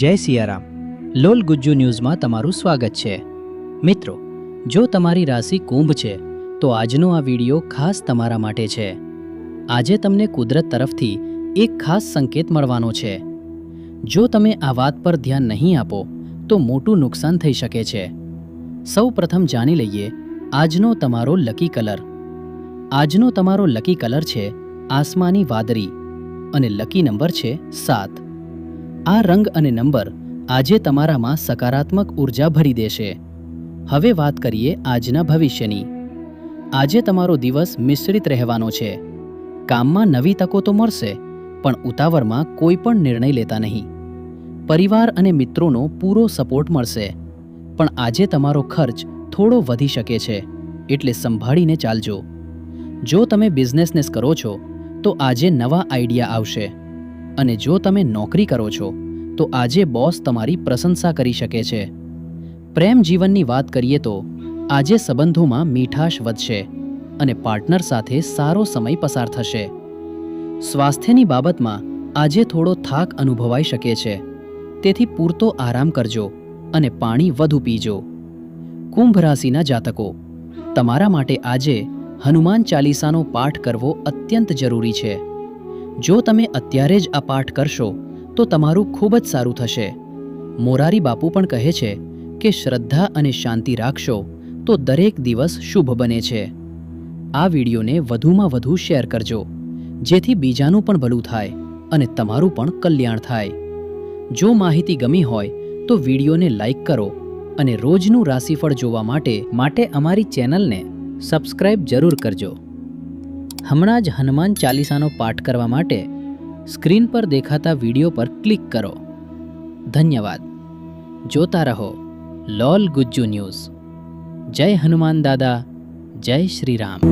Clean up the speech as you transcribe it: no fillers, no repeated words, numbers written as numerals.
જય સિયારામ. લોલ ગુજ્જુ ન્યૂઝમાં તમારું સ્વાગત છે. મિત્રો, જો તમારી રાશિ કુંભ છે તો આજનો આ વિડિયો ખાસ તમારા માટે છે. આજે તમને કુદરત તરફથી એક ખાસ સંકેત મળવાનો છે. જો તમે આ વાત પર ધ્યાન નહીં આપો તો મોટું નુકસાન થઈ શકે છે. સૌ પ્રથમ જાણી લઈએ આજનો તમારો લકી કલર. આજનો તમારો લકી કલર છે આસમાની વાદળી અને લકી નંબર છે 7. આ રંગ અને નંબર આજે તમારામાં સકારાત્મક ઉર્જા ભરી દેશે. હવે વાત કરીએ આજના ભવિષ્યની. આજે તમારો દિવસ મિશ્રિત રહેવાનો છે. કામમાં નવી તકો તો મળશે, પણ ઉતાવળમાં કોઈ પણ નિર્ણય લેતા નહીં. પરિવાર અને મિત્રોનો પૂરો સપોર્ટ મળશે, પણ આજે તમારો ખર્ચ થોડો વધી શકે છે, એટલે સંભાળીને ચાલજો. જો તમે બિઝનેસ કરો છો તો આજે નવા આઈડિયા આવશે, અને જો તમે નોકરી કરો છો તો આજે બોસ તમારી પ્રશંસા કરી શકે છે. પ્રેમ જીવનની વાત કરીએ તો આજે સંબંધોમાં મીઠાશ વધશે અને પાર્ટનર સાથે સારો સમય પસાર થશે. સ્વાસ્થ્યની બાબતમાં આજે થોડો થાક અનુભવાઈ શકે છે, તેથી પૂરતો આરામ કરજો અને પાણી વધુ પીજો. કુંભ રાશિના જાતકો, તમારા માટે આજે હનુમાન ચાલીસાનો પાઠ કરવો અત્યંત જરૂરી છે. જો તમે અત્યારે જ આ પાઠ કરશો તો તમારું ખૂબ જ સારું થશે. મોરારી બાપુ પણ કહે છે કે શ્રદ્ધા અને શાંતિ રાખશો તો દરેક દિવસ શુભ બને છે. આ વિડીયોને વધુમાં વધુ શેર કરજો, જેથી બીજાનું પણ ભલું થાય અને તમારું પણ કલ્યાણ થાય. જો માહિતી ગમી હોય તો વિડીયોને લાઈક કરો અને રોજનું રાશિફળ જોવા માટે અમારી ચેનલને સબસ્ક્રાઇબ જરૂર કરજો. હમણાં જ હનુમાન ચાલીસાનો પાઠ કરવા માટે સ્ક્રીન પર દેખાતા વિડીયો પર ક્લિક કરો. ધન્યવાદ. જોતા રહો લોલ ગુજ્જુ ન્યૂઝ. જય હનુમાન દાદા, જય શ્રી રામ.